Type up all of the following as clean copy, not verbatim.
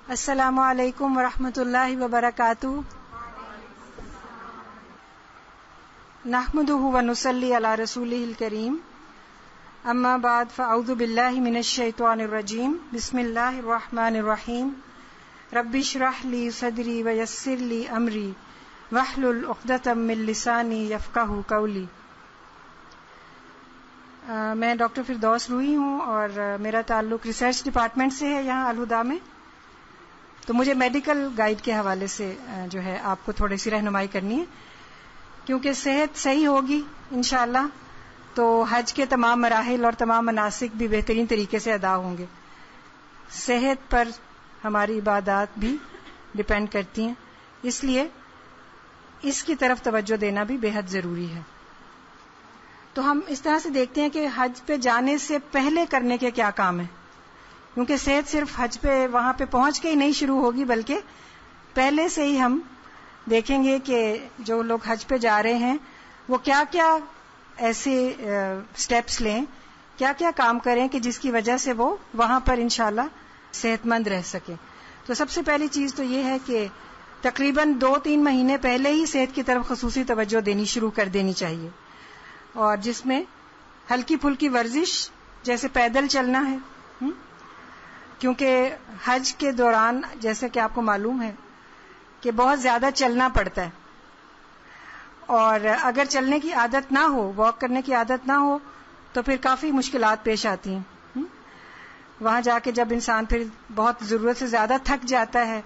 السلام علیکم ورحمۃ اللہ وبرکاتہ. نحمده ونصلی علی رسولہ الکریم. اما بعد فاعوذ باللہ من الشیطان الرجیم. بسم اللہ الرحمن الرحیم. رب اشرح لی صدری ویسر لی امری واحلل عقدۃ من لسانی یفقہوا قولی. میں ڈاکٹر فردوس روحی ہوں اور میرا تعلق ریسرچ ڈپارٹمنٹ سے ہے یہاں الہدیٰ میں. تو مجھے میڈیکل گائیڈ کے حوالے سے جو ہے آپ کو تھوڑی سی رہنمائی کرنی ہے، کیونکہ صحت صحیح ہوگی انشاءاللہ تو حج کے تمام مراحل اور تمام مناسک بھی بہترین طریقے سے ادا ہوں گے. صحت پر ہماری عبادات بھی ڈپینڈ کرتی ہیں، اس لیے اس کی طرف توجہ دینا بھی بے حد ضروری ہے. تو ہم اس طرح سے دیکھتے ہیں کہ حج پہ جانے سے پہلے کرنے کے کیا کام ہیں، کیونکہ صحت صرف حج پہ وہاں پہ پہنچ کے ہی نہیں شروع ہوگی، بلکہ پہلے سے ہی ہم دیکھیں گے کہ جو لوگ حج پہ جا رہے ہیں وہ کیا کیا ایسے سٹیپس لیں، کیا کیا کام کریں کہ جس کی وجہ سے وہ وہاں پر انشاءاللہ صحت مند رہ سکیں. تو سب سے پہلی چیز تو یہ ہے کہ تقریباً 2-3 مہینے پہلے ہی صحت کی طرف خصوصی توجہ دینی شروع کر دینی چاہیے، اور جس میں ہلکی پھلکی ورزش جیسے پیدل چلنا ہے، کیونکہ حج کے دوران جیسے کہ آپ کو معلوم ہے کہ بہت زیادہ چلنا پڑتا ہے، اور اگر چلنے کی عادت نہ ہو، واک کرنے کی عادت نہ ہو، تو پھر کافی مشکلات پیش آتی ہیں. وہاں جا کے جب انسان پھر بہت ضرورت سے زیادہ تھک جاتا ہے،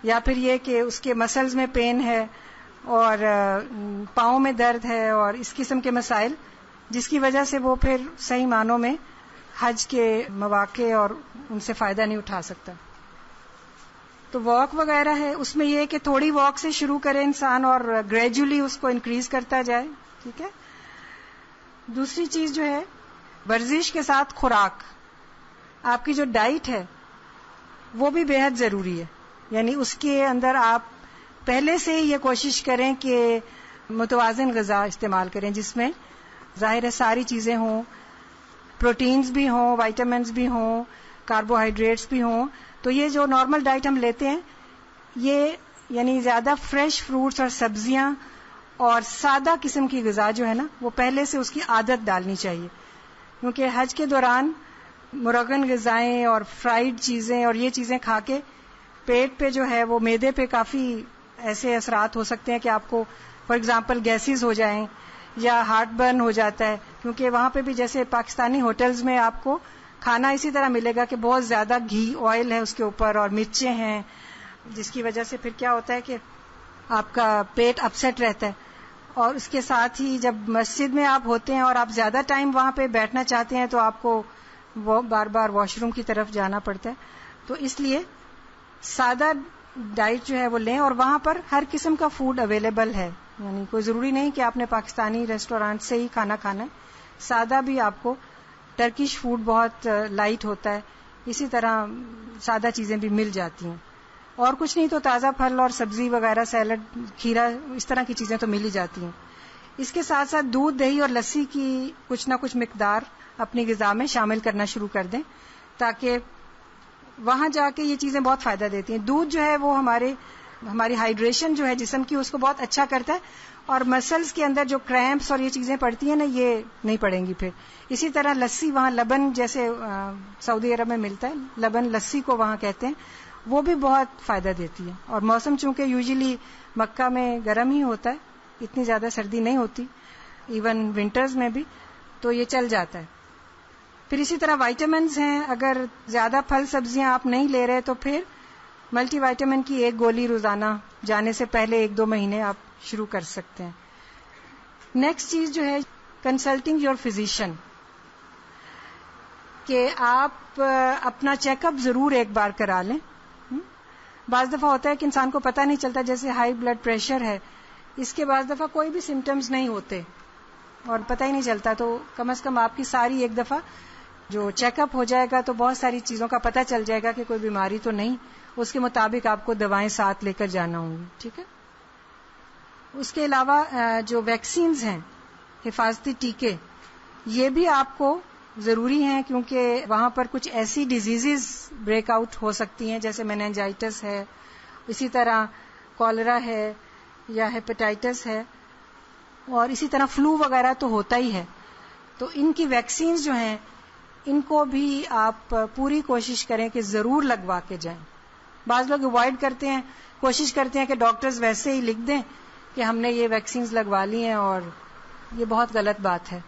یا پھر یہ کہ اس کے مسلز میں پین ہے اور پاؤں میں درد ہے اور اس قسم کے مسائل، جس کی وجہ سے وہ پھر صحیح معنوں میں حج کے مواقع اور ان سے فائدہ نہیں اٹھا سکتا. تو واک وغیرہ ہے، اس میں یہ کہ تھوڑی واک سے شروع کرے انسان اور گریجولی اس کو انکریز کرتا جائے. ٹھیک ہے. دوسری چیز جو ہے ورزش کے ساتھ خوراک، آپ کی جو ڈائٹ ہے وہ بھی بے حد ضروری ہے. یعنی اس کے اندر آپ پہلے سے ہی یہ کوشش کریں کہ متوازن غذا استعمال کریں، جس میں ظاہر ہے ساری چیزیں ہوں، پروٹینز بھی ہوں، وائٹامنز بھی ہوں، کاربوہائیڈریٹس بھی ہوں. تو یہ جو نارمل ڈائٹ ہم لیتے ہیں یہ یعنی زیادہ فریش فروٹس اور سبزیاں اور سادہ قسم کی غذا جو ہے نا وہ پہلے سے اس کی عادت ڈالنی چاہیے، کیونکہ حج کے دوران مرغن غذائیں اور فرائیڈ چیزیں اور یہ چیزیں کھا کے پیٹ پہ جو ہے وہ معدے پہ کافی ایسے اثرات ہو سکتے ہیں کہ آپ کو فار ایگزامپل گیسز ہو جائیں یا ہارٹ برن ہو جاتا ہے. کیونکہ وہاں پہ بھی جیسے پاکستانی ہوٹلز میں آپ کو کھانا اسی طرح ملے گا کہ بہت زیادہ گھی آئل ہے اس کے اوپر اور مرچیں ہیں، جس کی وجہ سے پھر کیا ہوتا ہے کہ آپ کا پیٹ اپسیٹ رہتا ہے. اور اس کے ساتھ ہی جب مسجد میں آپ ہوتے ہیں اور آپ زیادہ ٹائم وہاں پہ بیٹھنا چاہتے ہیں تو آپ کو بار بار واش روم کی طرف جانا پڑتا ہے. تو اس لیے سادہ ڈائٹ جو ہے وہ لیں، اور وہاں پر ہر قسم کا فوڈ اویلیبل ہے. یعنی کوئی ضروری نہیں کہ آپ نے پاکستانی ریسٹورانٹ سے ہی کھانا کھانا ہے، سادہ بھی آپ کو ٹرکش فوڈ بہت لائٹ ہوتا ہے، اسی طرح سادہ چیزیں بھی مل جاتی ہیں. اور کچھ نہیں تو تازہ پھل اور سبزی وغیرہ، سیلڈ، کھیرا، اس طرح کی چیزیں تو مل ہی جاتی ہیں. اس کے ساتھ ساتھ دودھ، دہی اور لسی کی کچھ نہ کچھ مقدار اپنی غذا میں شامل کرنا شروع کر دیں، تاکہ وہاں جا کے یہ چیزیں بہت فائدہ دیتی ہیں. دودھ جو ہے وہ ہماری ہائیڈریشن جو ہے جسم کی اس کو بہت اچھا کرتا ہے، اور مسلز کے اندر جو کریمپس اور یہ چیزیں پڑتی ہیں نا یہ نہیں پڑیں گی. پھر اسی طرح لسی، وہاں لبن جیسے سعودی عرب میں ملتا ہے، لبن لسی کو وہاں کہتے ہیں، وہ بھی بہت فائدہ دیتی ہے. اور موسم چونکہ یوزلی مکہ میں گرم ہی ہوتا ہے، اتنی زیادہ سردی نہیں ہوتی، ایون ونٹرز میں بھی، تو یہ چل جاتا ہے. پھر اسی طرح وائٹامنز ہیں، اگر زیادہ پھل سبزیاں آپ نہیں لے رہے تو پھر ملٹی وائٹامن کی 1 گولی روزانہ جانے سے پہلے 1-2 مہینے آپ شروع کر سکتے ہیں. نیکسٹ چیز جو ہے کنسلٹنگ یور فزیشین، کہ آپ اپنا چیک اپ ضرور ایک بار کرا لیں. بعض دفعہ ہوتا ہے کہ انسان کو پتہ نہیں چلتا، جیسے ہائی بلڈ پریشر ہے، اس کے بعض دفعہ کوئی بھی سمٹمز نہیں ہوتے اور پتہ ہی نہیں چلتا، تو کم از کم آپ کی ساری ایک دفعہ جو چیک اپ ہو جائے گا تو بہت ساری چیزوں کا پتہ چل جائے گا کہ کوئی بیماری تو نہیں. اس کے مطابق آپ کو دوائیں ساتھ لے کر جانا ہوں گی. ٹھیک ہے. اس کے علاوہ جو ویکسینز ہیں، حفاظتی ٹیکے، یہ بھی آپ کو ضروری ہیں کیونکہ وہاں پر کچھ ایسی ڈیزیزز بریک آؤٹ ہو سکتی ہیں جیسے میننجائٹس ہے, اسی طرح کالرا ہے یا ہیپیٹائٹس ہے, اور اسی طرح فلو وغیرہ تو ہوتا ہی ہے. تو ان کی ویکسینز جو ہیں ان کو بھی آپ پوری کوشش کریں کہ ضرور لگوا کے جائیں. بعض لوگ اوائڈ کرتے ہیں, کوشش کرتے ہیں کہ ڈاکٹرز ویسے ہی لکھ دیں کہ ہم نے یہ ویکسینز لگوا لی ہیں, اور یہ بہت غلط بات ہے.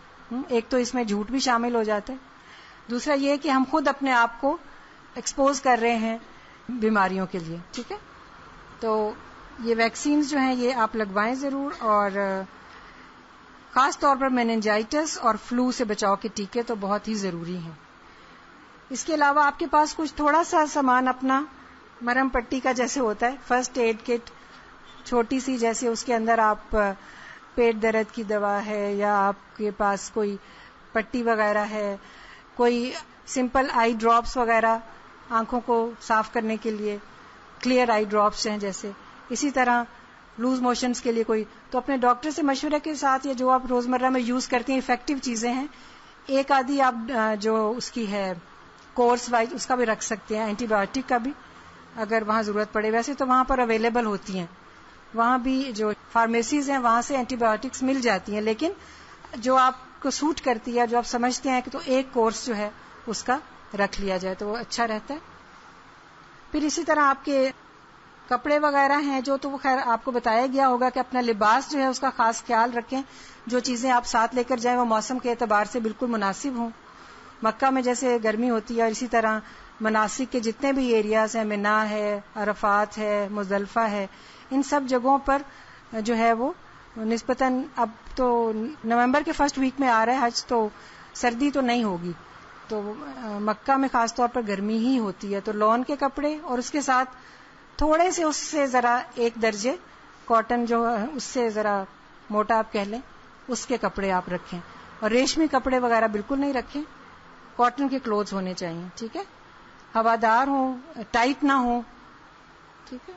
ایک تو اس میں جھوٹ بھی شامل ہو جاتا ہے, دوسرا یہ کہ ہم خود اپنے آپ کو ایکسپوز کر رہے ہیں بیماریوں کے لیے. ٹھیک ہے, تو یہ ویکسینز جو ہیں یہ آپ لگوائیں ضرور, اور خاص طور پر میننجائٹس اور فلو سے بچاؤ کے ٹیکے تو بہت ہی ضروری ہیں. اس کے علاوہ آپ کے پاس کچھ تھوڑا سا سامان اپنا مرہم پٹی کا جیسے ہوتا ہے, فرسٹ ایڈ کٹ چھوٹی سی, جیسے اس کے اندر آپ پیٹ درد کی دوا ہے, یا آپ کے پاس کوئی پٹی وغیرہ ہے, کوئی سمپل آئی ڈراپس وغیرہ آنکھوں کو صاف کرنے کے لیے, کلیئر آئی ڈراپس ہیں جیسے, اسی طرح لوز موشنز کے لیے کوئی, تو اپنے ڈاکٹر سے مشورے کے ساتھ یا جو آپ روزمرہ میں یوز کرتے ہیں افیکٹو چیزیں ہیں, ایک آدھی آپ جو اس کی ہے کورس وائز اس کا بھی رکھ سکتے ہیں, اینٹی بایوٹک کا بھی اگر وہاں ضرورت پڑے. ویسے تو وہاں پر اویلیبل ہوتی ہیں, وہاں بھی جو فارمیسیز ہیں وہاں سے اینٹی بایوٹکس مل جاتی ہیں, لیکن جو آپ کو سوٹ کرتی ہے, جو آپ سمجھتے ہیں کہ تو ایک کورس جو ہے اس کا رکھ لیا جائے تو وہ اچھا رہتا ہے. پھر اسی طرح آپ کے کپڑے وغیرہ ہیں جو تو وہ خیر آپ کو بتایا گیا ہوگا کہ اپنا لباس جو ہے اس کا خاص خیال رکھیں, جو چیزیں آپ ساتھ لے کر جائیں وہ موسم کے اعتبار سے بالکل مناسب ہوں. مکہ میں جیسے گرمی ہوتی ہے, اور اسی طرح مناسک کے جتنے بھی ایریاز ہیں, منا ہے, عرفات ہے, مزدلفہ ہے, ان سب جگہوں پر جو ہے وہ نسبتاً اب تو نومبر کے فرسٹ ویک میں آ رہا ہے حج, تو سردی تو نہیں ہوگی, تو مکہ میں خاص طور پر گرمی ہی ہوتی ہے. تو لون کے کپڑے اور اس کے ساتھ تھوڑے سے اس سے ذرا ایک درجے کاٹن جو اس سے ذرا موٹا آپ کہہ لیں اس کے کپڑے آپ رکھیں, اور ریشمی کپڑے وغیرہ بالکل نہیں رکھیں, کاٹن کے کلوتھز ہونے چاہیے. ٹھیک ہے, ہوادار ہوں, ٹائٹ نہ ہوں. ٹھیک ہے,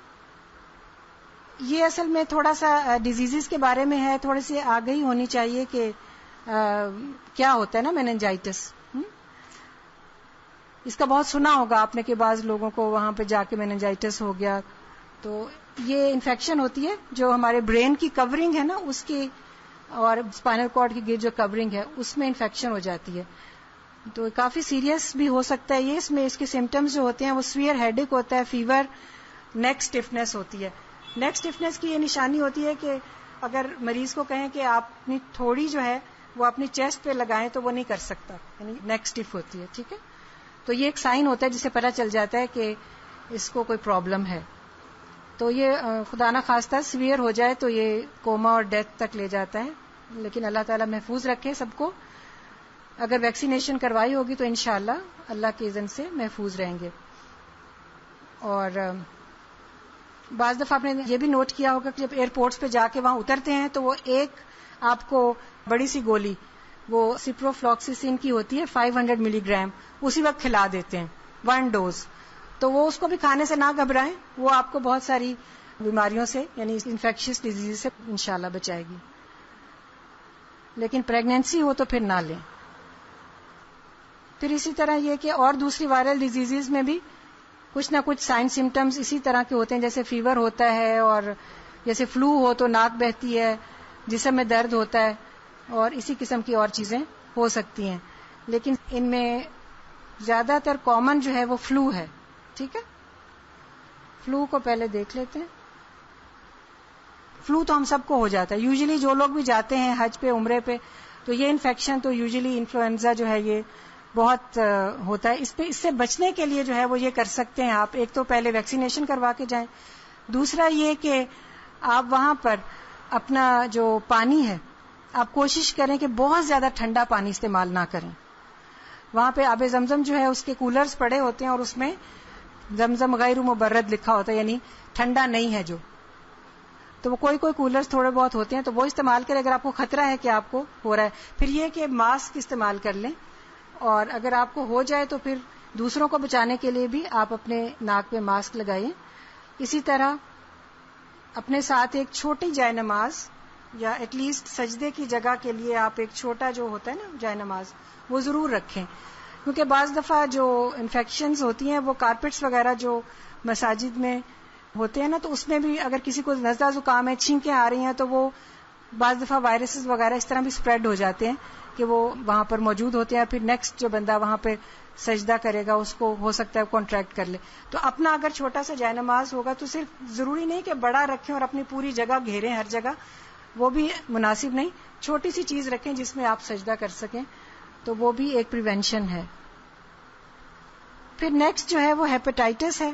یہ اصل میں تھوڑا سا ڈیزیزز کے بارے میں ہے, تھوڑی سی آگہی ہونی چاہیے کہ کیا ہوتا ہے نا میننجائٹس. اس کا بہت سنا ہوگا آپ نے کہ بعض لوگوں کو وہاں پہ جا کے میننجائٹس ہو گیا. تو یہ انفیکشن ہوتی ہے جو ہمارے برین کی کورنگ ہے نا اس کی, اور اسپائنل کارڈ کی جو کورنگ ہے اس میں انفیکشن ہو جاتی ہے, تو کافی سیریس بھی ہو سکتا ہے یہ. اس میں اس کے سمٹمز جو ہوتے ہیں وہ سویئر ہیڈ ایک ہوتا ہے, فیور, نیک اسٹفنس ہوتی ہے. نیک اسٹفنس کی یہ نشانی ہوتی ہے کہ اگر مریض کو کہیں کہ آپ اپنی تھوڑی جو ہے وہ اپنی چیسٹ پہ لگائیں تو وہ نہیں کر سکتا, یعنی نیک اسٹف ہوتی ہے. ٹھیک ہے, تو یہ ایک سائن ہوتا ہے جس سے پتہ چل جاتا ہے کہ اس کو کوئی پرابلم ہے. تو یہ خدا نہ خواستہ سویئر ہو جائے تو یہ کوما اور ڈیتھ تک لے جاتا ہے, لیکن اللہ تعالیٰ محفوظ رکھے سب کو. اگر ویکسینیشن کروائی ہوگی تو انشاءاللہ اللہ کے اذن سے محفوظ رہیں گے. اور بعض دفعہ آپ نے یہ بھی نوٹ کیا ہوگا کہ جب ایئرپورٹس پہ جا کے وہاں اترتے ہیں تو وہ ایک آپ کو بڑی سی گولی وہ سپروفلاکسیسین کی ہوتی ہے 500 ملی گرام, اسی وقت کھلا دیتے ہیں 1 ڈوز. تو وہ اس کو بھی کھانے سے نہ گھبرائیں, وہ آپ کو بہت ساری بیماریوں سے یعنی انفیکشس ڈیزیز سے انشاءاللہ بچائے گی. لیکن پریگنینسی ہو تو پھر نہ لیں. پھر اسی طرح یہ کہ اور دوسری وائرل ڈیزیزز میں بھی کچھ نہ کچھ سائن سمٹمز اسی طرح کے ہوتے ہیں, جیسے فیور ہوتا ہے, اور جیسے فلو ہو تو ناک بہتی ہے, جسم میں درد ہوتا ہے, اور اسی قسم کی اور چیزیں ہو سکتی ہیں. لیکن ان میں زیادہ تر کامن جو ہے وہ فلو ہے. ٹھیک ہے, فلو کو پہلے دیکھ لیتے ہیں. فلو تو ہم سب کو ہو جاتا ہے, یوزلی جو لوگ بھی جاتے ہیں حج پہ, عمرے پہ, تو یہ انفیکشن تو یوزلی انفلوئنزا جو ہے یہ بہت ہوتا ہے. اس سے بچنے کے لیے جو ہے وہ یہ کر سکتے ہیں آپ, ایک تو پہلے ویکسینیشن کروا کے جائیں, دوسرا یہ کہ آپ وہاں پر اپنا جو پانی ہے آپ کوشش کریں کہ بہت زیادہ ٹھنڈا پانی استعمال نہ کریں. وہاں پہ آب زمزم جو ہے اس کے کولرز پڑے ہوتے ہیں اور اس میں زمزم غیر مبرد لکھا ہوتا ہے, یعنی ٹھنڈا نہیں ہے جو. تو وہ کوئی کولرز تھوڑے بہت ہوتے ہیں تو وہ استعمال کریں اگر آپ کو خطرہ ہے کہ آپ کو ہو رہا ہے. پھر یہ کہ ماسک استعمال کر لیں, اور اگر آپ کو ہو جائے تو پھر دوسروں کو بچانے کے لیے بھی آپ اپنے ناک پہ ماسک لگائیں. اسی طرح اپنے ساتھ ایک چھوٹی جائے نماز یا ایٹ لیسٹ سجدے کی جگہ کے لیے آپ ایک چھوٹا جو ہوتا ہے نا جائے نماز وہ ضرور رکھیں، کیونکہ بعض دفعہ جو انفیکشنز ہوتی ہیں وہ کارپیٹس وغیرہ جو مساجد میں ہوتے ہیں نا، تو اس میں بھی اگر کسی کو نزلہ زکام ہے، چھینکیں آ رہی ہیں، تو وہ بعض دفعہ وائرسز وغیرہ اس طرح بھی اسپریڈ ہو جاتے ہیں کہ وہ وہاں پر موجود ہوتے ہیں، پھر نیکسٹ جو بندہ وہاں پہ سجدہ کرے گا اس کو ہو سکتا ہے کانٹریکٹ کر لے. تو اپنا اگر چھوٹا سا جائے نماز ہوگا تو صرف ضروری نہیں کہ بڑا رکھیں اور اپنی پوری جگہ گھیریں ہر جگہ، وہ بھی مناسب نہیں. چھوٹی سی چیز رکھیں جس میں آپ سجدہ کر سکیں، تو وہ بھی ایک پریونشن ہے. پھر نیکسٹ جو ہے وہ ہیپیٹائٹس ہے.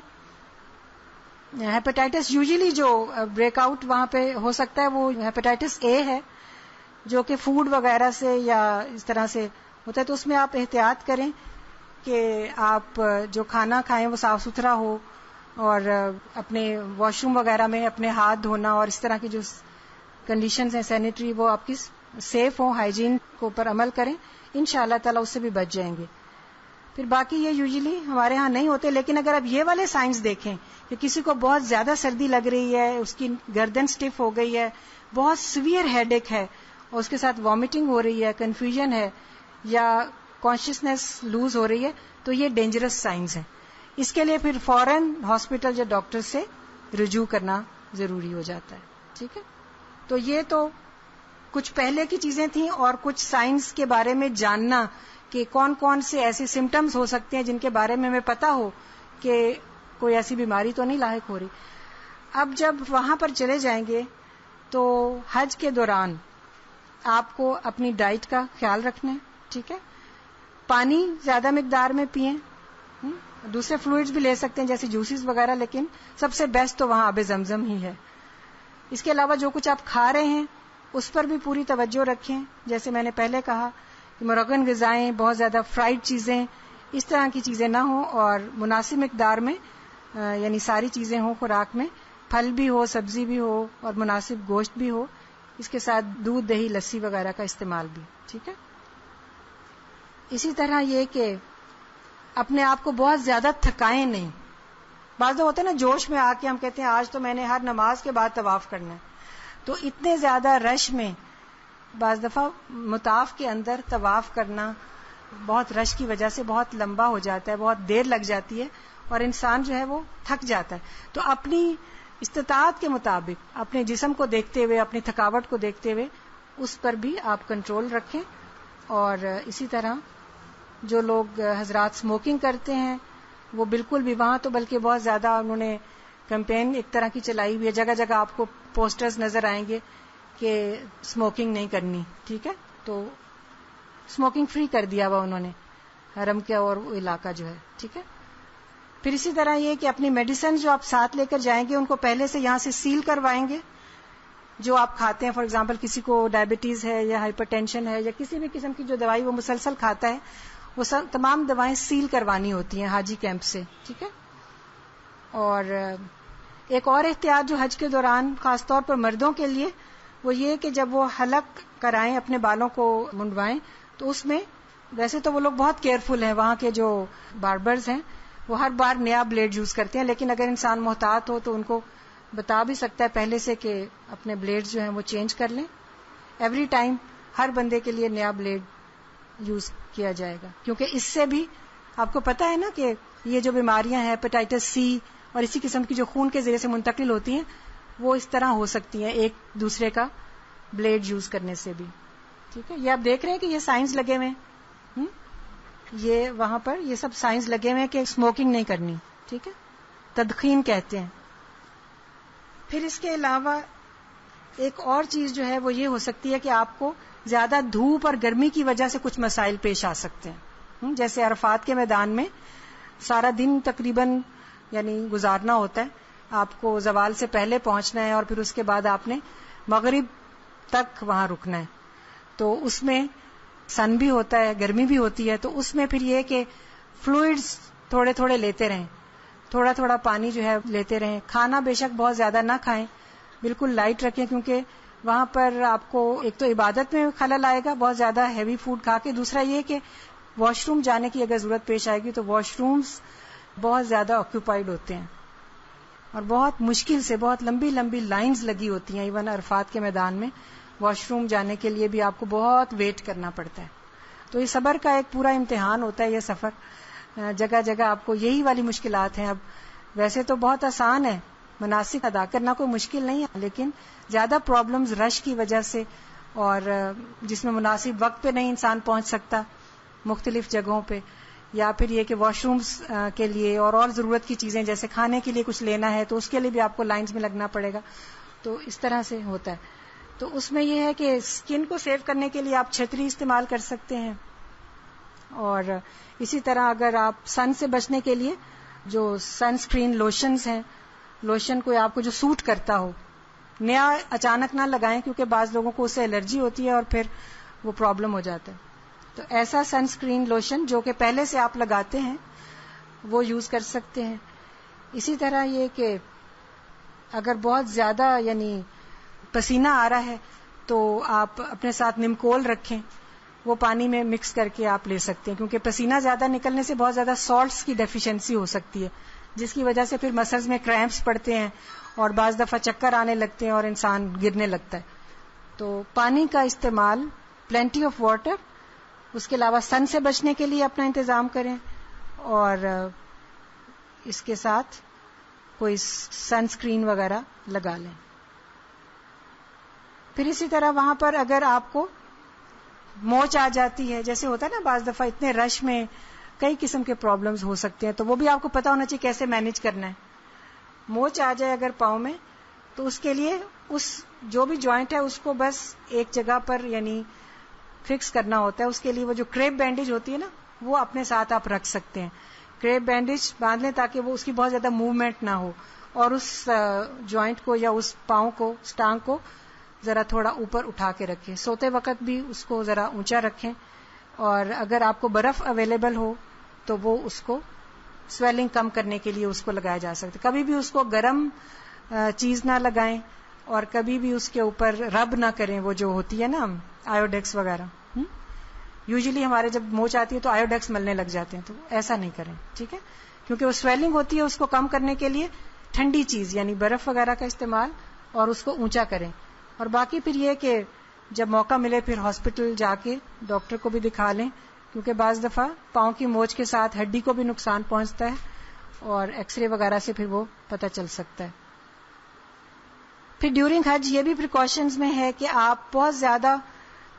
ہیپیٹائٹس یوزلی جو بریک آؤٹ وہاں پہ ہو سکتا ہے وہ ہیپیٹائٹس اے ہے، جو کہ فوڈ وغیرہ سے یا اس طرح سے ہوتا ہے. تو اس میں آپ احتیاط کریں کہ آپ جو کھانا کھائیں وہ صاف ستھرا ہو، اور اپنے واش روم وغیرہ میں اپنے ہاتھ دھونا اور اس طرح کی جو کنڈیشنز ہیں سینیٹری وہ آپ کی سیف ہوں، ہائیجین کو پر عمل کریں، انشاءاللہ تعالیٰ اس سے بھی بچ جائیں گے. پھر باقی یہ یوزلی ہمارے ہاں نہیں ہوتے، لیکن اگر آپ یہ والے سائنس دیکھیں کہ کسی کو بہت زیادہ سردی لگ رہی ہے، اس کی گردن سٹف ہو گئی ہے، بہت سیویئر ہیڈ ایک ہے، اور اس کے ساتھ وامٹنگ ہو رہی ہے، کنفیوژن ہے، یا کانشیسنیس لوز ہو رہی ہے، تو یہ ڈینجرس سائنس ہیں. اس کے لیے پھر فوراً ہاسپٹل یا ڈاکٹر سے رجوع کرنا ضروری ہو جاتا ہے. ٹھیک ہے، تو یہ تو کچھ پہلے کی چیزیں تھیں، اور کچھ سائنس کے بارے میں جاننا کہ کون کون سے ایسے سمٹمز ہو سکتے ہیں جن کے بارے میں ہمیں پتا ہو کہ کوئی ایسی بیماری تو نہیں لاحق ہو رہی. اب جب وہاں پر چلے جائیں گے تو حج کے دوران آپ کو اپنی ڈائٹ کا خیال رکھنا ہے. ٹھیک ہے، پانی زیادہ مقدار میں پئیں، دوسرے فلوئڈز بھی لے سکتے ہیں جیسے جوسز وغیرہ، لیکن سب سے بیسٹ تو وہاں آب زمزم ہی ہے. اس کے علاوہ جو کچھ آپ کھا رہے ہیں اس پر بھی پوری توجہ رکھیں. جیسے میں نے پہلے کہا کہ مرغن غذائیں، بہت زیادہ فرائیڈ چیزیں، اس طرح کی چیزیں نہ ہوں، اور مناسب مقدار میں یعنی ساری چیزیں ہوں خوراک میں، پھل بھی ہو، سبزی بھی ہو، اور مناسب گوشت بھی ہو. اس کے ساتھ دودھ، دہی، لسی وغیرہ کا استعمال بھی. ٹھیک ہے، اسی طرح یہ کہ اپنے آپ کو بہت زیادہ تھکائیں نہیں. بعض لوگ ہوتے ہیں نا جوش میں آ کے ہم کہتے ہیں آج تو میں نے ہر نماز کے بعد طواف کرنا ہے، تو اتنے زیادہ رش میں بعض دفعہ مطاف کے اندر طواف کرنا بہت رش کی وجہ سے بہت لمبا ہو جاتا ہے، بہت دیر لگ جاتی ہے، اور انسان جو ہے وہ تھک جاتا ہے. تو اپنی استطاعت کے مطابق اپنے جسم کو دیکھتے ہوئے، اپنی تھکاوٹ کو دیکھتے ہوئے اس پر بھی آپ کنٹرول رکھیں. اور اسی طرح جو لوگ حضرات اسموکنگ کرتے ہیں وہ بالکل بھی، وہاں تو بلکہ بہت زیادہ انہوں نے کیمپین ایک طرح کی چلائی ہوئی ہے، جگہ جگہ آپ کو پوسٹرز نظر آئیں گے کہ اسموکنگ نہیں کرنی. ٹھیک ہے، تو اسموکنگ فری کر دیا ہوا انہوں نے حرم کے اور وہ علاقہ جو ہے. ٹھیک ہے، پھر اسی طرح یہ کہ اپنی میڈیسن جو آپ ساتھ لے کر جائیں گے ان کو پہلے سے یہاں سے سیل کروائیں گے. جو آپ کھاتے ہیں، فار ایگزامپل کسی کو ڈائبٹیز ہے یا ہائپر ٹینشن ہے یا کسی بھی قسم کی جو دوائی وہ مسلسل کھاتا ہے، وہ تمام دوائیں سیل کروانی ہوتی ہیں حاجی کیمپ سے. ٹھیک ہے، اور ایک اور احتیاط جو حج کے دوران خاص طور پر مردوں کے لیے وہ یہ کہ جب وہ حلق کرائیں، اپنے بالوں کو منڈوائیں، تو اس میں ویسے تو وہ لوگ بہت کیئرفل ہیں، وہاں کے جو باربرز ہیں وہ ہر بار نیا بلیڈ یوز کرتے ہیں، لیکن اگر انسان محتاط ہو تو ان کو بتا بھی سکتا ہے پہلے سے کہ اپنے بلیڈ جو ہیں وہ چینج کر لیں. ایوری ٹائم ہر بندے کے لیے نیا بلیڈ یوز کیا جائے گا، کیونکہ اس سے بھی آپ کو پتا ہے نا کہ یہ جو بیماریاں ہیں ہیپیٹائٹس سی اور اسی قسم کی جو خون کے ذریعے سے منتقل ہوتی ہیں وہ اس طرح ہو سکتی ہیں ایک دوسرے کا بلیڈ یوز کرنے سے بھی. ٹھیک ہے، یہ آپ دیکھ رہے ہیں کہ یہ سائنس لگے ہوئے ہیں، یہ وہاں پر یہ سب سائنس لگے ہوئے ہیں کہ اسموکنگ نہیں کرنی. ٹھیک ہے، تدخین کہتے ہیں. پھر اس کے علاوہ ایک اور چیز جو ہے وہ یہ ہو سکتی ہے کہ آپ کو زیادہ دھوپ اور گرمی کی وجہ سے کچھ مسائل پیش آ سکتے ہیں. جیسے عرفات کے میدان میں سارا دن تقریباً یعنی گزارنا ہوتا ہے، آپ کو زوال سے پہلے پہنچنا ہے اور پھر اس کے بعد آپ نے مغرب تک وہاں رکنا ہے. تو اس میں سن بھی ہوتا ہے، گرمی بھی ہوتی ہے، تو اس میں پھر یہ کہ فلوئڈز تھوڑے تھوڑے لیتے رہیں، تھوڑا تھوڑا پانی جو ہے لیتے رہیں. کھانا بے شک بہت زیادہ نہ کھائیں، بالکل لائٹ رکھیں، کیونکہ وہاں پر آپ کو ایک تو عبادت میں خلل آئے گا بہت زیادہ ہیوی فوڈ کھا کے، دوسرا یہ کہ واش روم جانے کی اگر ضرورت پیش آئے گی تو واش رومز بہت زیادہ آکوپائڈ ہوتے ہیں اور بہت مشکل سے بہت لمبی لمبی لائنز لگی ہوتی ہیں ایون عرفات کے میدان میں، واش روم جانے کے لیے بھی آپ کو بہت ویٹ کرنا پڑتا ہے. تو یہ صبر کا ایک پورا امتحان ہوتا ہے یہ سفر. جگہ جگہ آپ کو یہی والی مشکلات ہیں. اب ویسے تو بہت آسان ہے, مناسک ادا کرنا کوئی مشکل نہیں ہے, لیکن زیادہ پرابلمز رش کی وجہ سے, اور جس میں مناسب وقت پہ نہیں انسان پہنچ سکتا مختلف جگہوں پہ, یا پھر یہ کہ واش رومز کے لیے اور ضرورت کی چیزیں جیسے کھانے کے لیے کچھ لینا ہے تو اس کے لیے بھی آپ کو لائنز میں لگنا پڑے گا. تو اس طرح سے ہوتا ہے. تو اس میں یہ ہے کہ اسکن کو سیو کرنے کے لیے آپ چھتری استعمال کر سکتے ہیں, اور اسی طرح اگر آپ سن سے بچنے کے لیے جو سن اسکرین لوشنز ہیں, لوشن کوئی آپ کو جو سوٹ کرتا ہو, نیا اچانک نہ لگائیں کیونکہ بعض لوگوں کو اس سے الرجی ہوتی ہے اور پھر وہ پرابلم ہو جاتا ہے. تو ایسا سن اسکرین لوشن جو کہ پہلے سے آپ لگاتے ہیں وہ یوز کر سکتے ہیں. اسی طرح یہ کہ اگر بہت زیادہ یعنی پسینہ آ رہا ہے تو آپ اپنے ساتھ نمکول رکھیں, وہ پانی میں مکس کر کے آپ لے سکتے ہیں, کیونکہ پسینہ زیادہ نکلنے سے بہت زیادہ سالٹس کی ڈیفیشنسی ہو سکتی ہے, جس کی وجہ سے پھر مسلز میں کریمپس پڑتے ہیں اور بعض دفعہ چکر آنے لگتے ہیں اور انسان گرنے لگتا ہے. تو پانی کا استعمال, پلینٹی آف واٹر, اس کے علاوہ سن سے بچنے کے لیے اپنا انتظام کریں, اور اس کے ساتھ کوئی سن اسکرین وغیرہ لگا لیں. پھر اسی طرح وہاں پر اگر آپ کو موچ آ جاتی ہے, جیسے ہوتا ہے نا بعض دفعہ اتنے رش میں کئی قسم کے پرابلمز ہو سکتے ہیں, تو وہ بھی آپ کو پتا ہونا چاہیے کیسے مینیج کرنا ہے. موچ آ جائے اگر پاؤں میں تو اس کے لیے اس جو بھی جوائنٹ ہے اس کو بس ایک جگہ پر یعنی فکس کرنا ہوتا ہے. اس کے لیے وہ جو کریپ بینڈیج ہوتی ہے نا وہ اپنے ساتھ آپ رکھ سکتے ہیں. کریپ بینڈیج باندھ لیں تاکہ وہ اس کی بہت زیادہ موومنٹ نہ ہو, اور اس جوائنٹ کو یا اس پاؤں کو, اس ٹانگ کو ذرا تھوڑا اوپر اٹھا کے رکھیں. سوتے وقت بھی اس کو ذرا اونچا رکھیں, اور اگر آپ کو برف اویلیبل ہو تو وہ اس کو سویلنگ کم کرنے کے لیے اس کو لگایا جا سکتا ہے. کبھی بھی اس کو گرم چیز نہ لگائیں, اور کبھی بھی اس کے اوپر رب نہ کریں, وہ جو ہوتی ہے نا آیوڈیکس وغیرہ. یوزلی ہمارے جب موچ آتی ہے تو آیوڈیکس ملنے لگ جاتے ہیں, تو ایسا نہیں کریں, ٹھیک ہے, کیونکہ وہ سویلنگ ہوتی ہے. اس کو کم کرنے کے لیے ٹھنڈی چیز یعنی برف وغیرہ کا استعمال, اور اس کو اونچا کریں. اور باقی پھر یہ کہ جب موقع ملے پھر ہاسپٹل جا کے ڈاکٹر کو بھی دکھا لیں, کیونکہ بعض دفعہ پاؤں کی موچ کے ساتھ ہڈی کو بھی نقصان پہنچتا ہے, اور ایکس رے وغیرہ سے پھر وہ پتہ چل سکتا ہے. پھر ڈیورنگ حج یہ بھی پریکاشنز میں ہے کہ آپ بہت زیادہ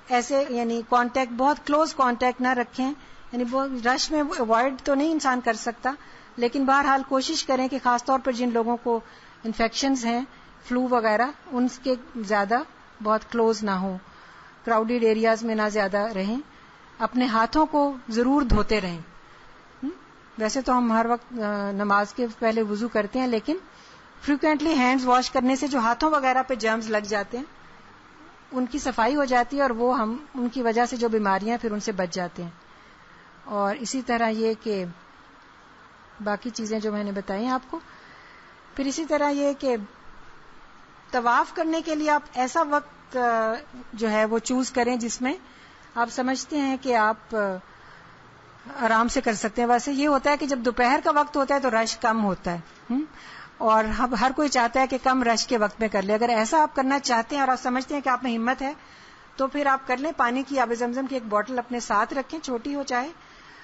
ایسے یعنی کانٹیکٹ, بہت کلوز کانٹیکٹ نہ رکھیں. یعنی رش میں اوائڈ تو نہیں انسان کر سکتا, لیکن بہرحال کوشش کریں کہ خاص طور پر جن لوگوں کو انفیکشنز ہیں, فلو وغیرہ, ان کے زیادہ بہت کلوز نہ ہوں, کراؤڈیڈ ایریاز میں نہ زیادہ رہیں. اپنے ہاتھوں کو ضرور دھوتے رہیں. ویسے تو ہم ہر وقت نماز کے پہلے وضو کرتے ہیں, لیکن فریکوینٹلی ہینڈز واش کرنے سے جو ہاتھوں وغیرہ پہ جرمز لگ جاتے ہیں ان کی صفائی ہو جاتی ہے, اور وہ ہم ان کی وجہ سے جو بیماریاں پھر ان سے بچ جاتے ہیں. اور اسی طرح یہ کہ باقی چیزیں جو میں نے بتائی ہیں آپ کو. پھر اسی طرح یہ کہ طواف کرنے کے لیے آپ ایسا وقت جو ہے وہ چوز کریں جس میں آپ سمجھتے ہیں کہ آپ آرام سے کر سکتے ہیں. ویسے یہ ہوتا ہے کہ جب دوپہر کا وقت ہوتا ہے تو رش کم ہوتا ہے, اور ہر کوئی چاہتا ہے کہ کم رش کے وقت میں کر لے. اگر ایسا آپ کرنا چاہتے ہیں اور آپ سمجھتے ہیں کہ آپ میں ہمت ہے تو پھر آپ کر لیں. پانی کی آب زمزم کی ایک بوٹل اپنے ساتھ رکھیں, چھوٹی ہو چاہے,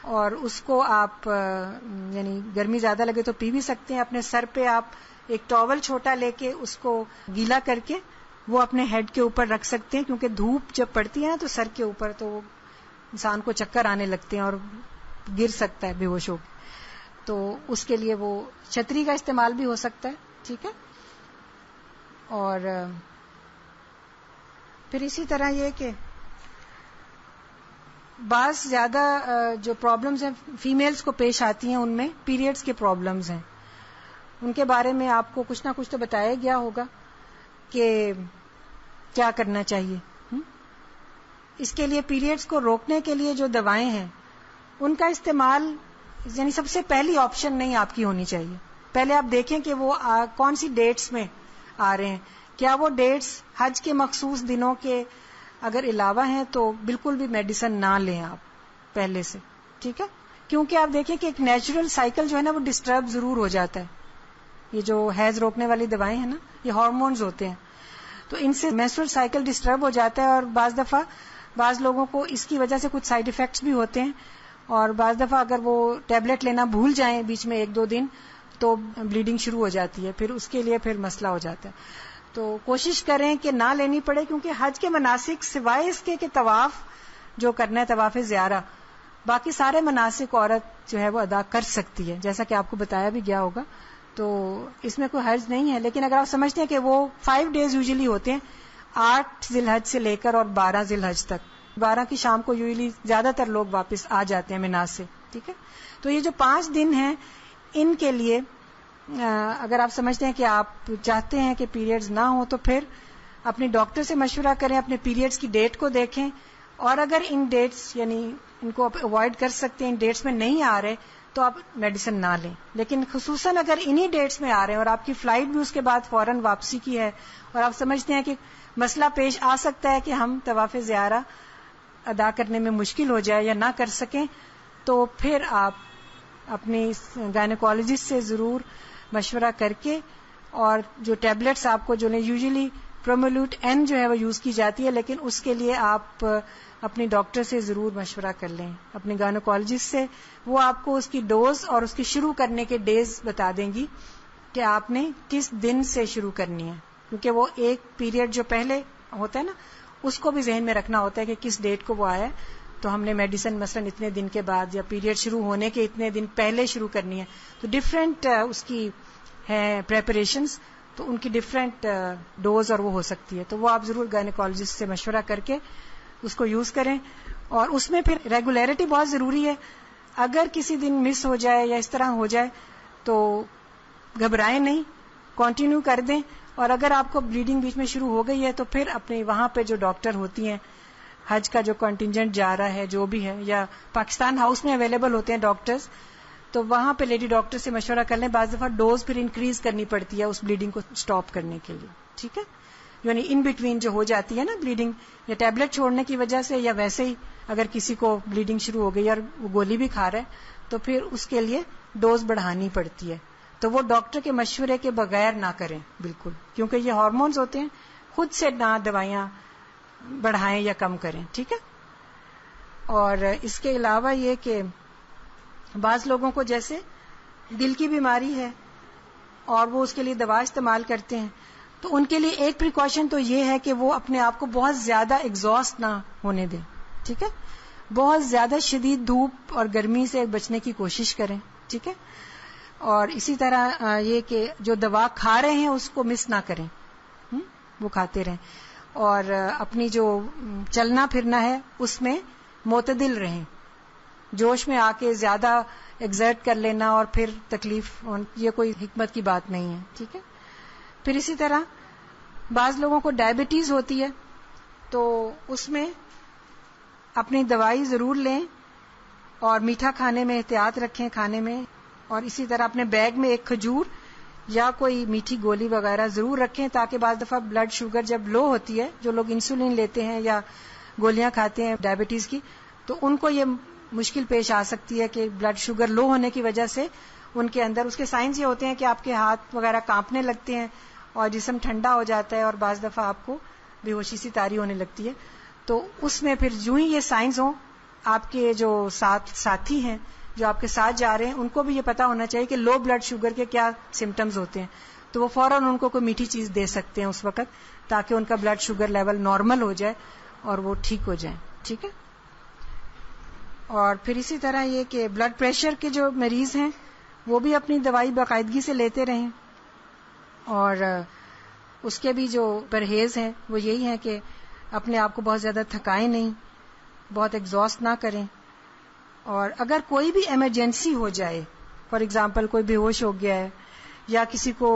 اور اس کو آپ یعنی گرمی زیادہ لگے تو پی بھی سکتے ہیں. اپنے سر پہ آپ ایک ٹاول چھوٹا لے کے اس کو گیلا کر کے وہ اپنے ہیڈ کے اوپر رکھ سکتے ہیں, کیونکہ دھوپ جب پڑتی ہے نا تو سر کے اوپر تو انسان کو چکر آنے لگتے ہیں اور گر سکتا ہے بے ہوش ہو. تو اس کے لیے وہ چھتری کا استعمال بھی ہو سکتا ہے, ٹھیک ہے. اور پھر اسی طرح یہ کہ بعض زیادہ جو پرابلمز ہیں فیمیلز کو پیش آتی ہیں, ان میں پیریڈز کے پرابلمز ہیں. ان کے بارے میں آپ کو کچھ نہ کچھ تو بتایا گیا ہوگا کہ کیا کرنا چاہیے. اس کے لیے پیریڈز کو روکنے کے لیے جو دوائیں ہیں ان کا استعمال یعنی سب سے پہلی آپشن نہیں آپ کی ہونی چاہیے. پہلے آپ دیکھیں کہ وہ کون سی ڈیٹس میں آ رہے ہیں. کیا وہ ڈیٹس حج کے مخصوص دنوں کے اگر علاوہ ہیں تو بالکل بھی میڈیسن نہ لیں آپ پہلے سے, ٹھیک ہے. کیونکہ آپ دیکھیں کہ ایک نیچرل سائیکل جو ہے نا وہ ڈسٹرب ضرور ہو جاتا ہے. یہ جو حیض روکنے والی دوائیں ہیں نا یہ ہارمونز ہوتے ہیں, تو ان سے menstrual سائیکل ڈسٹرب ہو جاتا ہے، اور بعض دفعہ بعض لوگوں کو اس کی وجہ سے کچھ سائیڈ افیکٹس بھی ہوتے ہیں، اور بعض دفعہ اگر وہ ٹیبلٹ لینا بھول جائیں بیچ میں 1-2 دن تو بلیڈنگ شروع ہو جاتی ہے، پھر اس کے لیے پھر مسئلہ ہو جاتا ہے. تو کوشش کریں کہ نہ لینی پڑے، کیونکہ حج کے مناسک سوائے اس کے کہ طواف جو کرنا ہے، طواف زیارہ، باقی سارے مناسک عورت جو ہے وہ ادا کر سکتی ہے، جیسا کہ آپ کو بتایا بھی گیا ہوگا. تو اس میں کوئی حرج نہیں ہے. لیکن اگر آپ سمجھتے ہیں کہ وہ 5 days یوزلی ہوتے ہیں، 8 ذی الحج سے لے کر اور 12 ذی الحج تک، 12 کی شام کو یوزلی زیادہ تر لوگ واپس آ جاتے ہیں مینا سے، ٹھیک ہے. تو یہ جو 5 دن ہیں ان کے لیے اگر آپ سمجھتے ہیں کہ آپ چاہتے ہیں کہ پیریڈز نہ ہوں تو پھر اپنے ڈاکٹر سے مشورہ کریں، اپنے پیریڈز کی ڈیٹ کو دیکھیں، اور اگر ان ڈیٹس یعنی ان کو آپ اوائڈ کر سکتے ہیں، ان ڈیٹس میں نہیں آ رہے تو آپ میڈیسن نہ لیں. لیکن خصوصاً اگر انہی ڈیٹس میں آ رہے ہیں اور آپ کی فلائٹ بھی اس کے بعد فوراً واپسی کی ہے، اور آپ سمجھتے ہیں کہ مسئلہ پیش آ سکتا ہے کہ ہم طواف زیارہ ادا کرنے میں مشکل ہو جائے یا نہ کر سکیں، تو پھر آپ اپنی گائنیکولوجسٹ سے ضرور مشورہ کر کے، اور جو ٹیبلٹس آپ کو جو یوزلی پرومولوٹ این جو ہے وہ یوز کی جاتی ہے، لیکن اس کے لیے آپ اپنی ڈاکٹر سے ضرور مشورہ کر لیں، اپنی گائنیکولوجسٹ سے. وہ آپ کو اس کی ڈوز اور اس کی شروع کرنے کے ڈیز بتا دیں گی کہ آپ نے کس دن سے شروع کرنی ہے، کیونکہ وہ ایک پیریڈ جو پہلے ہوتا ہے نا اس کو بھی ذہن میں رکھنا ہوتا ہے کہ کس ڈیٹ کو وہ آیا ہے، تو ہم نے میڈیسن مثلا اتنے دن کے بعد یا پیریڈ شروع ہونے کے اتنے دن پہلے شروع کرنی ہے. تو ڈفرینٹ اس کی ہے پریپریشنز، تو ان کی ڈفرینٹ ڈوز اور وہ ہو سکتی ہے. تو وہ آپ ضرور گائنیکولوجسٹ سے مشورہ کر کے اس کو یوز کریں. اور اس میں پھر ریگولیرٹی بہت ضروری ہے. اگر کسی دن مس ہو جائے یا اس طرح ہو جائے تو گھبرائیں نہیں، کنٹینیو کر دیں. اور اگر آپ کو بلیڈنگ بیچ میں شروع ہو گئی ہے تو پھر اپنے وہاں پہ جو ڈاکٹر ہوتی ہیں، حج کا جو کنٹینجنٹ جا رہا ہے جو بھی ہے، یا پاکستان ہاؤس میں اویلیبل ہوتے ہیں ڈاکٹرز، تو وہاں پہ لیڈی ڈاکٹر سے مشورہ کر لیں. بعض دفعہ ڈوز پھر انکریز کرنی پڑتی ہے اس بلیڈنگ کو سٹاپ کرنے کے لیے، ٹھیک ہے. یعنی ان بٹوین جو ہو جاتی ہے نا بلیڈنگ، یا ٹیبلٹ چھوڑنے کی وجہ سے، یا ویسے ہی اگر کسی کو بلیڈنگ شروع ہو گئی اور وہ گولی بھی کھا رہا ہے تو پھر اس کے لیے ڈوز بڑھانی پڑتی ہے. تو وہ ڈاکٹر کے مشورے کے بغیر نہ کریں بالکل، کیونکہ یہ ہارمونز ہوتے ہیں، خود سے نہ دوائیاں بڑھائیں یا کم کریں، ٹھیک ہے. اور اس کے علاوہ یہ کہ بعض لوگوں کو جیسے دل کی بیماری ہے اور وہ اس کے لیے دوا استعمال کرتے ہیں، تو ان کے لیے ایک پریکاشن تو یہ ہے کہ وہ اپنے آپ کو بہت زیادہ ایگزاسٹ نہ ہونے دیں، ٹھیک ہے. بہت زیادہ شدید دھوپ اور گرمی سے بچنے کی کوشش کریں، ٹھیک ہے. اور اسی طرح یہ کہ جو دوا کھا رہے ہیں اس کو مس نہ کریں، وہ کھاتے رہیں. اور اپنی جو چلنا پھرنا ہے اس میں معتدل رہیں. جوش میں آ کے زیادہ ایگزرٹ کر لینا اور پھر تکلیف، یہ کوئی حکمت کی بات نہیں ہے، ٹھیک ہے. پھر اسی طرح بعض لوگوں کو ڈائبٹیز ہوتی ہے، تو اس میں اپنی دوائی ضرور لیں اور میٹھا کھانے میں احتیاط رکھیں کھانے میں. اور اسی طرح اپنے بیگ میں ایک کھجور یا کوئی میٹھی گولی وغیرہ ضرور رکھیں، تاکہ بعض دفعہ بلڈ شوگر جب لو ہوتی ہے، جو لوگ انسولین لیتے ہیں یا گولیاں کھاتے ہیں ڈائبٹیز کی، تو ان کو یہ مشکل پیش آ سکتی ہے کہ بلڈ شوگر لو ہونے کی وجہ سے ان کے اندر، اس کے سائنس یہ ہوتے ہیں کہ آپ کے ہاتھ وغیرہ کانپنے لگتے ہیں اور جسم ٹھنڈا ہو جاتا ہے، اور بعض دفعہ آپ کو بے ہوشی سی طاری ہونے لگتی ہے. تو اس میں پھر جو ہی یہ سائنس ہوں، آپ کے جو ساتھی ہیں جو آپ کے ساتھ جا رہے ہیں ان کو بھی یہ پتا ہونا چاہیے کہ لو بلڈ شوگر کے کیا سمٹمز ہوتے ہیں، تو وہ فوراً ان کو کوئی میٹھی چیز دے سکتے ہیں اس وقت، تاکہ ان کا بلڈ شوگر لیول نارمل ہو جائے اور وہ ٹھیک ہو جائیں، ٹھیک ہے. اور پھر اسی طرح یہ کہ بلڈ پریشر کے جو مریض ہیں وہ بھی اپنی دوائی باقاعدگی سے لیتے رہیں. اور اس کے بھی جو پرہیز ہیں وہ یہی ہیں کہ اپنے آپ کو بہت زیادہ تھکائیں نہیں، بہت ایگزاسٹ نہ کریں. اور اگر کوئی بھی ایمرجنسی ہو جائے، فار ایگزامپل کوئی بے ہوش ہو گیا ہے، یا کسی کو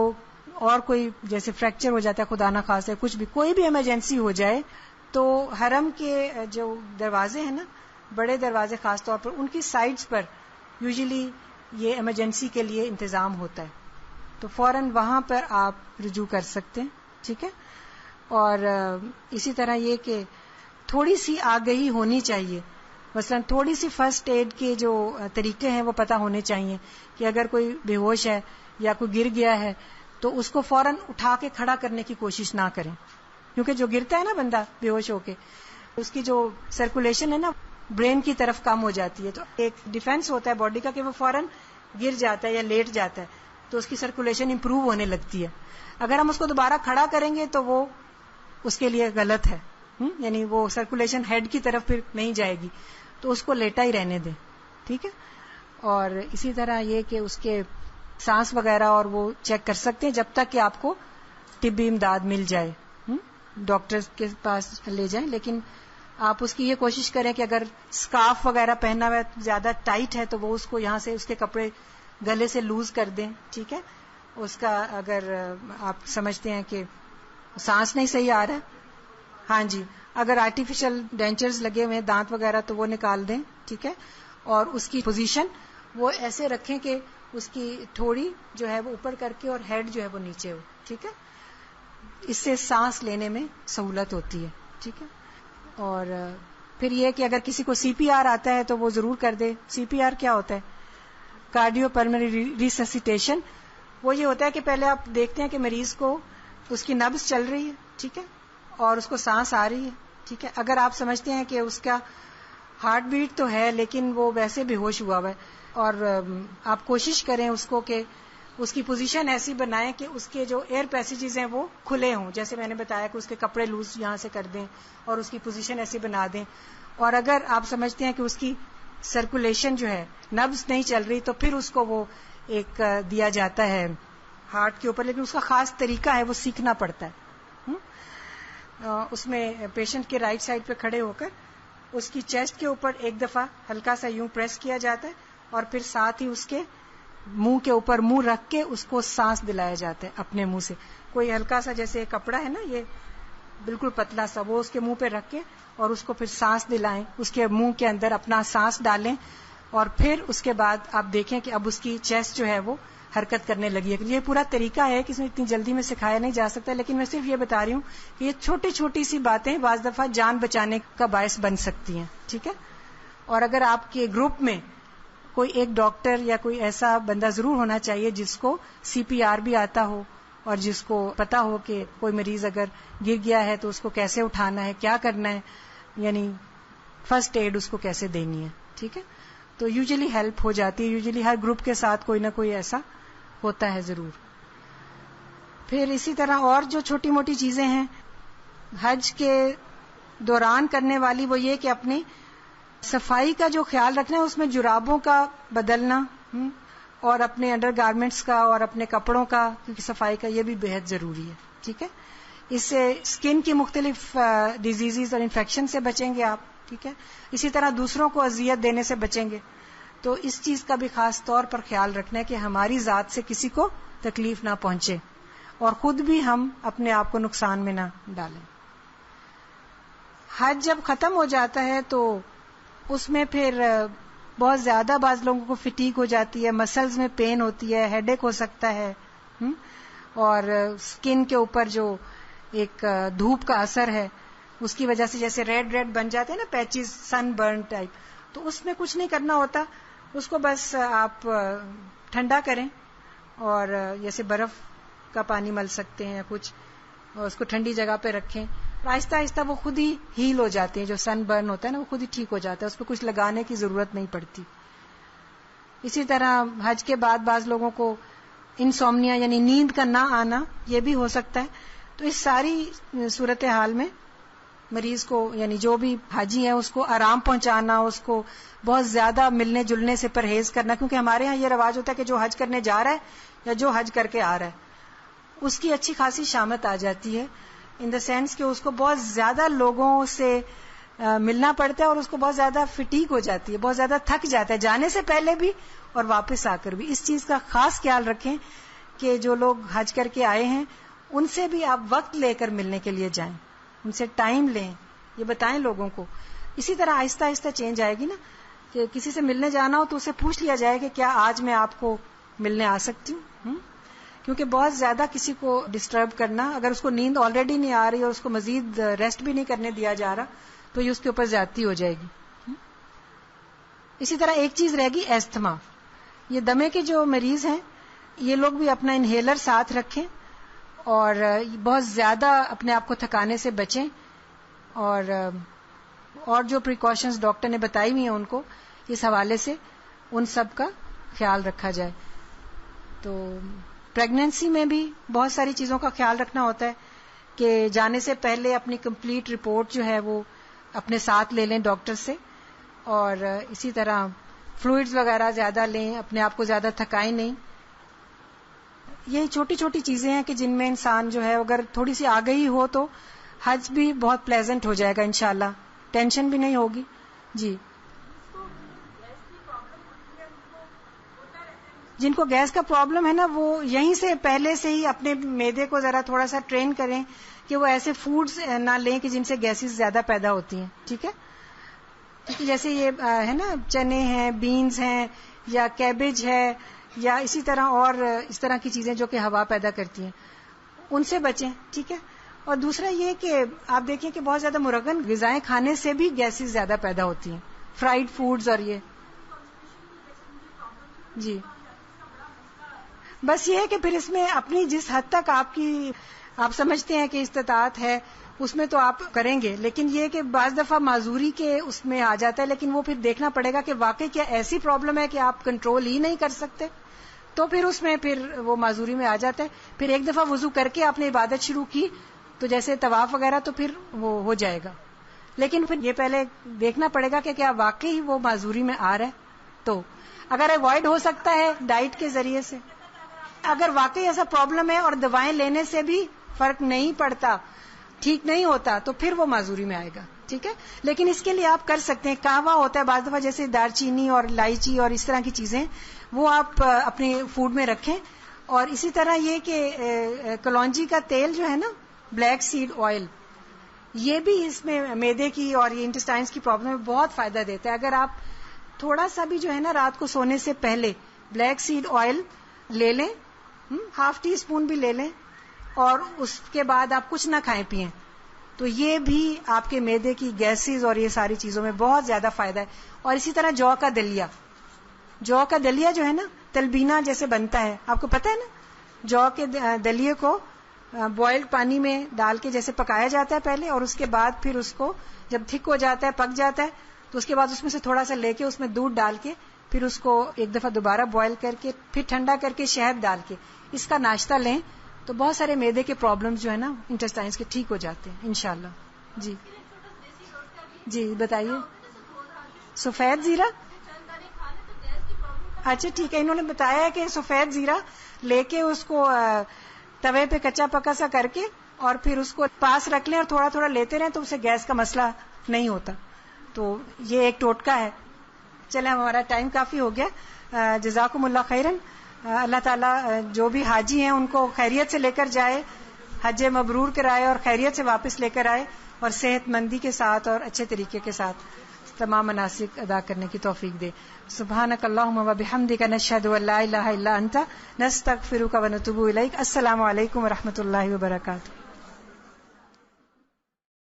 اور کوئی جیسے فریکچر ہو جاتا ہے خدا نہ خواستہ، کچھ بھی کوئی بھی ایمرجنسی ہو جائے، تو حرم کے جو دروازے ہیں نا، بڑے دروازے خاص طور پر، ان کی سائڈز پر یوزلی یہ ایمرجنسی کے لیے انتظام ہوتا ہے، تو فوراً وہاں پر آپ رجوع کر سکتے ہیں، ٹھیک ہے. اور اسی طرح یہ کہ تھوڑی سی آگہی ہونی چاہیے، مثلا تھوڑی سی فرسٹ ایڈ کے جو طریقے ہیں وہ پتہ ہونے چاہیے، کہ اگر کوئی بے ہوش ہے یا کوئی گر گیا ہے تو اس کو فوراً اٹھا کے کھڑا کرنے کی کوشش نہ کریں، کیونکہ جو گرتا ہے نا بندہ بے ہوش ہو کے، اس کی جو سرکولیشن ہے نا برین کی طرف کم ہو جاتی ہے، تو ایک ڈیفینس ہوتا ہے باڈی کا کہ وہ فوراً گر جاتا ہے یا لیٹ جاتا ہے، تو اس کی سرکولیشن امپروو ہونے لگتی ہے. اگر ہم اس کو دوبارہ کھڑا کریں گے تو وہ اس کے لیے غلط ہے، یعنی وہ سرکولیشن ہیڈ کی طرف پھر نہیں جائے گی، تو اس کو لیٹا ہی رہنے دیں. ٹھیک ہے. اور اسی طرح یہ کہ اس کے سانس وغیرہ اور وہ چیک کر سکتے ہیں جب تک کہ آپ کو طبی امداد مل جائے، ڈاکٹر کے پاس لے جائیں. لیکن آپ اس کی یہ کوشش کریں کہ اگر اسکارف وغیرہ پہنا ہوا ہے زیادہ ٹائٹ ہے تو وہ اس کو یہاں سے اس کے کپڑے گلے سے لوز کر دیں. ٹھیک ہے. اس کا اگر آپ سمجھتے ہیں کہ سانس نہیں صحیح آ رہا ہے، ہاں جی، اگر آرٹیفیشل ڈینچرز لگے ہوئے ہیں دانت وغیرہ تو وہ نکال دیں. ٹھیک ہے. اور اس کی پوزیشن وہ ایسے رکھیں کہ اس کی تھوڑی جو ہے وہ اوپر کر کے اور ہیڈ جو ہے وہ نیچے ہو. ٹھیک ہے. اس سے سانس لینے میں سہولت ہوتی ہے. ٹھیک ہے. اور پھر یہ کہ اگر کسی کو سی پی آر آتا ہے تو وہ ضرور کر دے. سی پی آر کیا ہوتا ہے؟ کارڈیو پلمنری ریسسیٹیشن. وہ یہ ہوتا ہے کہ پہلے آپ دیکھتے ہیں کہ مریض کو اس کی نبض چل رہی ہے. ٹھیک ہے. اور اس کو سانس آ رہی ہے. ٹھیک ہے. اگر آپ سمجھتے ہیں کہ اس کا ہارٹ بیٹ تو ہے لیکن وہ ویسے بے ہوش ہوا ہوا ہے، اور آپ کوشش کریں اس کو کہ اس کی پوزیشن ایسی بنائیں کہ اس کے جو ایئر پیسیجز ہیں وہ کھلے ہوں، جیسے میں نے بتایا کہ اس کے کپڑے لوز یہاں سے کر دیں اور اس کی پوزیشن ایسی بنا دیں. اور اگر آپ سمجھتے ہیں کہ اس کی سرکولیشن جو ہے نبض نہیں چل رہی تو پھر اس کو وہ ایک دیا جاتا ہے ہارٹ کے اوپر، لیکن اس کا خاص طریقہ ہے، وہ سیکھنا پڑتا ہے. اس میں پیشنٹ کے رائٹ سائڈ پہ کھڑے ہو کر اس کی چیسٹ کے اوپر ایک دفعہ ہلکا سا یوں پریس کیا جاتا ہے اور پھر ساتھ ہی اس کے منہ کے اوپر منہ رکھ کے اس کو سانس دلایا جاتا ہے اپنے منہ سے. کوئی ہلکا سا جیسے کپڑا ہے نا یہ بالکل پتلا سا، وہ اس کے منہ پہ رکھ کے اور اس کو پھر سانس دلائیں، اس کے منہ کے اندر اپنا سانس ڈالیں اور پھر اس کے بعد آپ دیکھیں کہ اب اس کی چیسٹ جو ہے وہ حرکت کرنے لگی ہے. یہ پورا طریقہ ہے کہ اس میں اتنی جلدی میں سکھایا نہیں جا سکتا، لیکن میں صرف یہ بتا رہی ہوں کہ یہ چھوٹی چھوٹی سی باتیں بعض دفعہ جان بچانے کا باعث بن سکتی ہیں. ٹھیک ہے. اور اگر آپ کے گروپ میں کوئی ایک ڈاکٹر یا کوئی ایسا بندہ ضرور ہونا چاہیے جس کو سی پی آر بھی آتا ہو اور جس کو پتا ہو کہ کوئی مریض اگر گر گیا ہے تو اس کو کیسے اٹھانا ہے، کیا کرنا ہے، یعنی فرسٹ ایڈ اس کو کیسے دینی ہے. ٹھیک ہے. تو یوزلی ہیلپ ہو جاتی ہے. یوزلی ہر گروپ کے ساتھ کوئی نہ کوئی ایسا ہوتا ہے ضرور. پھر اسی طرح اور جو چھوٹی موٹی چیزیں ہیں حج کے دوران کرنے والی، وہ یہ کہ اپنی صفائی کا جو خیال رکھنا ہے، اس میں جرابوں کا بدلنا اور اپنے انڈر گارمنٹس کا اور اپنے کپڑوں کا کیونکہ صفائی کا یہ بھی بے حد ضروری ہے. ٹھیک ہے. اس سے اسکن کی مختلف ڈیزیزز اور انفیکشن سے بچیں گے آپ. ٹھیک ہے. اسی طرح دوسروں کو اذیت دینے سے بچیں گے. تو اس چیز کا بھی خاص طور پر خیال رکھنا ہے کہ ہماری ذات سے کسی کو تکلیف نہ پہنچے اور خود بھی ہم اپنے آپ کو نقصان میں نہ ڈالیں. حج جب ختم ہو جاتا ہے تو اس میں پھر بہت زیادہ بعض لوگوں کو فٹیگ ہو جاتی ہے، مسلز میں پین ہوتی ہے، ہیڈ ایک ہو سکتا ہے، اور اسکن کے اوپر جو ایک دھوپ کا اثر ہے اس کی وجہ سے جیسے ریڈ بن جاتے ہیں نا پیچز، سن برن ٹائپ. تو اس میں کچھ نہیں کرنا ہوتا، اس کو بس آپ ٹھنڈا کریں اور جیسے برف کا پانی مل سکتے ہیں کچھ، اور اس کو ٹھنڈی جگہ پہ رکھیں. آہستہ آہستہ وہ خود ہی ہیل ہو جاتے ہیں. جو سن برن ہوتا ہے نا وہ خود ہی ٹھیک ہو جاتا ہے، اس پہ کچھ لگانے کی ضرورت نہیں پڑتی. اسی طرح حج کے بعد بعض لوگوں کو انسومنیا یعنی نیند کا نہ آنا یہ بھی ہو سکتا ہے. تو اس ساری صورتحال میں مریض کو یعنی جو بھی حاجی ہے اس کو آرام پہنچانا، اس کو بہت زیادہ ملنے جلنے سے پرہیز کرنا، کیونکہ ہمارے ہاں یہ رواج ہوتا ہے کہ جو حج کرنے جا رہا ہے یا جو حج کر کے آ رہا ہے اس کی اچھی خاصی شامت آ جاتی ہے، ان دا سینس کہ اس کو بہت زیادہ لوگوں سے ملنا پڑتا ہے اور اس کو بہت زیادہ فٹیگ ہو جاتی ہے، بہت زیادہ تھک جاتا ہے جانے سے پہلے بھی اور واپس آ کر بھی. اس چیز کا خاص خیال رکھیں کہ جو لوگ حج کر کے آئے ہیں ان سے بھی آپ وقت لے کر ملنے کے لیے جائیں، ان سے ٹائم لیں، یہ بتائیں لوگوں کو. اسی طرح آہستہ آہستہ چینج آئے گی نا، کہ کسی سے ملنے جانا ہو تو اسے پوچھ لیا جائے کہ کیا آج میں آپ کو ملنے آ سکتی ہوں، کیونکہ بہت زیادہ کسی کو ڈسٹرب کرنا، اگر اس کو نیند آلریڈی نہیں آ رہی اور اس کو مزید ریسٹ بھی نہیں کرنے دیا جا رہا تو یہ اس کے اوپر زیادتی ہو جائے گی. اسی طرح ایک چیز رہے گی ایستھما. یہ دمے کے جو مریض ہیں یہ لوگ بھی اپنا انہیلر ساتھ رکھیں اور بہت زیادہ اپنے آپ کو تھکانے سے بچیں، اور جو پریکاشنز ڈاکٹر نے بتائی ہوئی ہیں ان کو اس حوالے سے ان سب کا خیال رکھا جائے. تو پریگنینسی میں بھی بہت ساری چیزوں کا خیال رکھنا ہوتا ہے کہ جانے سے پہلے اپنی کمپلیٹ رپورٹ جو ہے وہ اپنے ساتھ لے لیں ڈاکٹر سے، اور اسی طرح فلوئڈز وغیرہ زیادہ لیں، اپنے آپ کو زیادہ تھکائیں نہیں. یہ چھوٹی چھوٹی چیزیں ہیں کہ جن میں انسان جو ہے اگر تھوڑی سی آگہی ہو تو حج بھی بہت پلیزنٹ ہو جائے گا انشاءاللہ، ٹینشن بھی نہیں ہوگی. جی، جن کو گیس کا پرابلم ہے نا وہ یہیں سے پہلے سے ہی اپنے معدے کو ذرا تھوڑا سا ٹرین کریں کہ وہ ایسے فوڈز نہ لیں کہ جن سے گیسز زیادہ پیدا ہوتی ہیں. ٹھیک ہے، کیونکہ جیسے یہ ہے نا چنے ہیں، بینز ہیں، یا کیبج ہے، یا اسی طرح اور اس طرح کی چیزیں جو کہ ہوا پیدا کرتی ہیں، ان سے بچیں. ٹھیک ہے. اور دوسرا یہ کہ آپ دیکھیں کہ بہت زیادہ مرغن غذائیں کھانے سے بھی گیسز زیادہ پیدا ہوتی ہیں، فرائیڈ فوڈز اور یہ. جی، بس یہ ہے کہ پھر اس میں اپنی جس حد تک آپ سمجھتے ہیں کہ استطاعت ہے اس میں تو آپ کریں گے، لیکن یہ کہ بعض دفعہ معذوری کے اس میں آ جاتا ہے، لیکن وہ پھر دیکھنا پڑے گا کہ واقعی کیا ایسی پرابلم ہے کہ آپ کنٹرول ہی نہیں کر سکتے، تو پھر اس میں پھر وہ معذوری میں آ جاتا ہے. پھر ایک دفعہ وضو کر کے آپ نے عبادت شروع کی تو جیسے طواف وغیرہ تو پھر وہ ہو جائے گا، لیکن پھر یہ پہلے دیکھنا پڑے گا کہ کیا واقعی وہ معذوری میں آ رہا ہے. تو اگر اوائڈ ہو سکتا ہے ڈائٹ کے ذریعے سے، اگر واقعی ایسا پرابلم ہے اور دوائیں لینے سے بھی فرق نہیں پڑتا، ٹھیک نہیں ہوتا، تو پھر وہ معذوری میں آئے گا. ٹھیک ہے. لیکن اس کے لیے آپ کر سکتے ہیں، قہوہ ہوتا ہے بعض دفعہ جیسے دار چینی اور الائچی اور اس طرح کی چیزیں، وہ آپ اپنے فوڈ میں رکھیں. اور اسی طرح یہ کہ کلونجی کا تیل جو ہے نا، بلیک سیڈ آئل، یہ بھی اس میں معدے کی اور یہ انٹسٹائنس کی پرابلم میں بہت فائدہ دیتا ہے. اگر آپ تھوڑا سا بھی جو ہے نا رات کو سونے سے پہلے بلیک سیڈ آئل لے لیں، ½ ٹی اسپون بھی لے لیں، اور اس کے بعد آپ کچھ نہ کھائیں پئیں، تو یہ بھی آپ کے معدے کی گیسز اور یہ ساری چیزوں میں بہت زیادہ فائدہ ہے. اور اسی طرح جو کا دلیا جو ہے نا تلبینہ جیسے بنتا ہے، آپ کو پتہ ہے نا، جو کے دلیے کو بوائلڈ پانی میں ڈال کے جیسے پکایا جاتا ہے پہلے، اور اس کے بعد پھر اس کو جب تھک ہو جاتا ہے، پک جاتا ہے، تو اس کے بعد اس میں سے تھوڑا سا لے کے اس میں دودھ ڈال کے پھر اس کو ایک دفعہ دوبارہ بوائل کر کے پھر ٹھنڈا کر کے شہد ڈال کے اس کا ناشتہ لیں تو بہت سارے معدے کے پرابلمز جو ہے نا انٹسٹائنس کے ٹھیک ہو جاتے ہیں انشاءاللہ. جی جی بتائیے. سفید زیرہ، اچھا ٹھیک ہے. انہوں نے بتایا ہے کہ سفید زیرہ لے کے اس کو توے پہ کچا پکا سا کر کے اور پھر اس کو پاس رکھ لیں اور تھوڑا تھوڑا لیتے رہیں تو اسے گیس کا مسئلہ نہیں ہوتا. تو یہ ایک ٹوٹکا ہے. چلیں ہمارا ٹائم کافی ہو گیا. جزاکم اللہ خیرن. اللہ تعالیٰ جو بھی حاجی ہیں ان کو خیریت سے لے کر جائے، حج مبرور کرائے اور خیریت سے واپس لے کر آئے، اور صحت مندی کے ساتھ اور اچھے طریقے کے ساتھ تمام مناسک ادا کرنے کی توفیق دے. سبحانک اللہم و بحمدک، نشہد ان لا الہ الا انت، نستغفرک و نتوب الیک. السلام علیکم و رحمۃ اللہ وبرکاتہ.